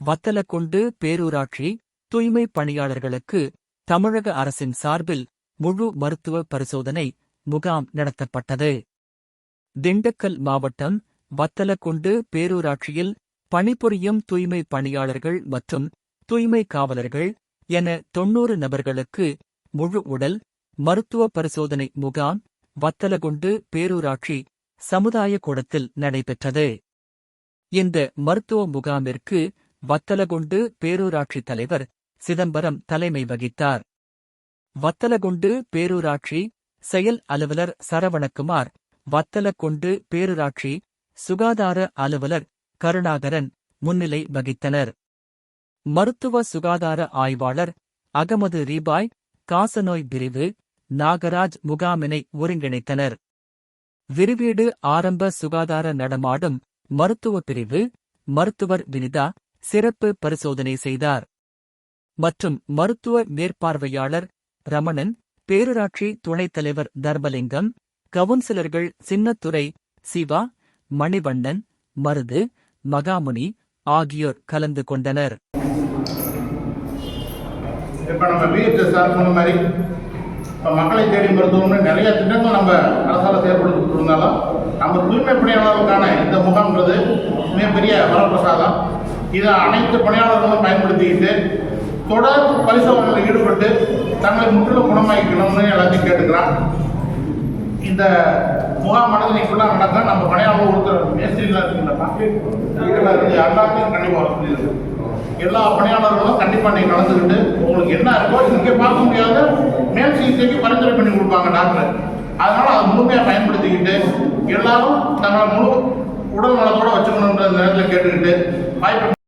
வத்தலக்குண்டு பேரூராட்சி தூய்மை பணியாளர்களுக்கு தமிழக அரசின் சார்பில் முழு மருத்துவ பரிசோதனை முகாம் நடத்தப்பட்டது. திண்டுக்கல் மாவட்டம் வத்தலக்குண்டு பேரூராட்சியில் பணிபுரியும் தூய்மை பணியாளர்கள் மற்றும் தூய்மை காவலர்கள் என 90 நபர்களுக்கு முழு உடல் மருத்துவ பரிசோதனை முகாம் வத்தலக்குண்டு பேரூராட்சி சமுதாய கூடத்தில் நடைபெற்றது. இந்த மருத்துவ முகாமிற்கு வத்தலக்குண்டு பேரூராட்சி தலைவர் சிதம்பரம் தலைமை வகித்தார். வத்தலக்குண்டு பேரூராட்சி செயல் அலுவலர் சரவணகுமார், வத்தலக்குண்டு பேரூராட்சி சுகாதார அலுவலர் கருணாகரன் முன்னிலை வகித்தனர். மருத்துவ சுகாதார ஆய்வாளர் அகமது ரீபாய், காசநோய் பிரிவு நாகராஜ் முகாமினை ஒருங்கிணைத்தனர். விரிவீடு ஆரம்ப சுகாதார நடமாடும் மருத்துவ பிரிவு மருத்துவர் வினிதா சிறப்பு பரிசோதனை செய்தார். மற்றும் மருத்துவ மேற்பார்வையாளர் ரமணன், பேரூராட்சி துணைத் தலைவர் தர்மலிங்கம், கவுன்சிலர்கள் சின்னத்துரை, சிவா, மணிவண்ணன், மருது, மகாமுனி ஆகியோர் கலந்து கொண்டனர். இப்போ நம்ம விஹெச்எஸ் சொன்ன மாதிரி இப்போ மக்களை தேடி மருத்துவம்னு நிறைய திட்டங்கள் நம்ம அரசால் செயல்படுத்திட்டு இருந்தாலும் நம்ம தூய்மை பணியாளர்களுக்கான இந்த முகாம்ன்றது மிகப்பெரிய வரப்பிரசாதம். இதை அனைத்து பணியாளர்களும் பயன்படுத்திக்கிட்டு தொடர் பரிசோதனையில் ஈடுபட்டு தங்களை முற்றிலும் குணமாக்கணும்னு எல்லாத்தையும் கேட்டுக்கிறான். இந்த முகாமானது இன்னைக்கு ஃபுல்லாக நடக்க நம்ம பணியாளர்கள் ஒருத்தர் மேஸ்திரிகளாக இருக்குங்களா எல்லாத்தையும் கண்டிப்பாக சொல்லியிருக்கு. எல்லா பணியாளர்களும் கண்டிப்பாக நீங்கள் கலந்துக்கிட்டு உங்களுக்கு என்ன இருக்கோ இங்கே பார்க்க முடியாத மேல் சிகிச்சைக்கு பரிந்துரை பண்ணி கொடுப்பாங்க டாக்டர். அதனால அதை முழுமையாக பயன்படுத்திக்கிட்டு எல்லாரும் தங்களை முழு உடல் நலத்தோடு வச்சுக்கணுன்ற நேரத்தில் கேட்டுக்கிட்டு வாய்ப்பு